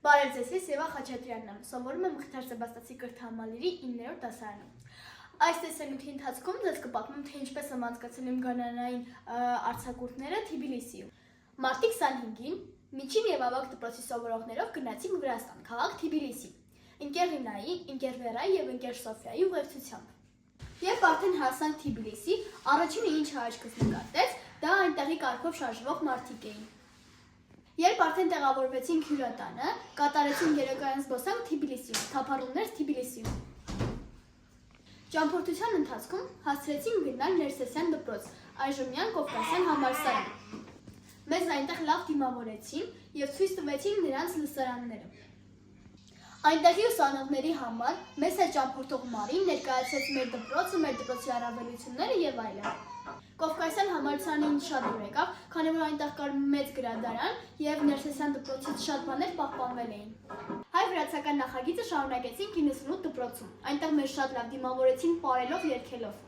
Բարև ձեզ, ես Եվա Խաչատրյանն եմ, սովորում եմ Մխիթար Սեբաստիացի կրթահամալիրի 9-րդ դասարանում։ Այս տեսանյութի ընթացքում ձեզ կպատմեմ, թե ինչպես եմ անցկացրել իմ գարնանային արձակուրդները Թբիլիսիում։ Մարտի 25-ին միջին եւ ավագ դպրոցի սովորողներով գնացինք Վրաստան, քաղաք Թբիլիսի, ընկեր Ռինայի, ընկեր Վերայի եւ ընկեր Սոֆիայի ուղեկցությամբ։ Երբ արդեն հասանք Թբիլիսի, առաջինը ինչը աչքս նկատեց, դա այնտեղի կարգով շարժվող մարդիկ էին։ Երբ արդեն տեղավորվեցինք հյուրատանը, կատարեցինք երեկոյան զբոսանք Թբիլիսիում, թափառումներ Թբիլիսիում։ Ճամփորդության ընթացքում հասցրեցինք գնալ Ներսեսյան դպրոց, այժմյան Կովկասյան համալսարան։ Մեզ այնտեղ լավ դիմավորեցին եւ ցույց տվեցին նրանց լսարանները։ Այնտեղի ուսանողների համար մեզ հետ ճամփորդող Մարին ներկայացրեց մեր դպրոցը, մեր դպրոցի առավելությունները եւ այլն։ Կովկասյան համալսարանը ինձ շատ դուր եկավ, քանի որ այնտեղ կար մեծ գրադարան եւ Ներսեսյան դպրոցից շատ բաներ պահպանվել էին։ Հայ-վրացական նախագիծը շարունակեցինք 98 դպրոցում, այնտեղ մեզ շատ լավ դիմավորեցին պարելով, երգելով։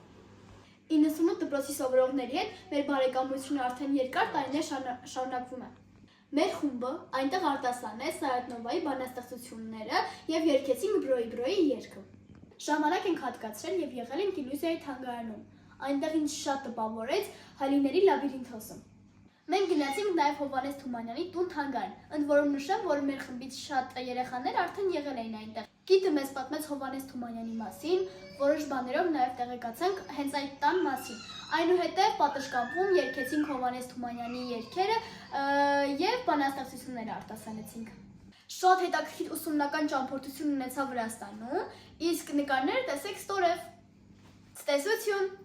98 դպրոցի սովորողների հետ մեր բարեկամությունը արդեն երկար տարիներ շարունակվում է։ Մեր խումբը այնտեղ արտասանեց Սայաթնովայի բանաստեղծությունները եւ երգեցինք Բրոյի երգը։ Ժամանակ ենք հատկացրել եւ եղել ենք Իլյուզիայի թանգարանում։ Այնտեղ ինձ շատ տպավորեց Հալիների լաբիրինթոսը։ Մենք գնացինք նաև Հովհաննես Թումանյանի տուն-թանգարան, ընդ որում նշեմ, որ մեր խմբից շատ երեխաներ արդեն եղել էին այնտեղ։ Գիդը մեզ պատմեց Հովհաննես Թումանյանի մասին, որոշ բաներով նաև տեղեկացանք հենց այդ տան մասին։ Այնուհետև պատշգամբում երգեցինք Հովհաննես Թումանյանի երգերը եւ բանաստեղծությունները արտասանեցինք։ Շատ հետաքրքիր ուսումնական ճամփորդություն ունեցա Վրաստանում, իսկ նկարները տեսեք ստորև։ Ցտեսություն։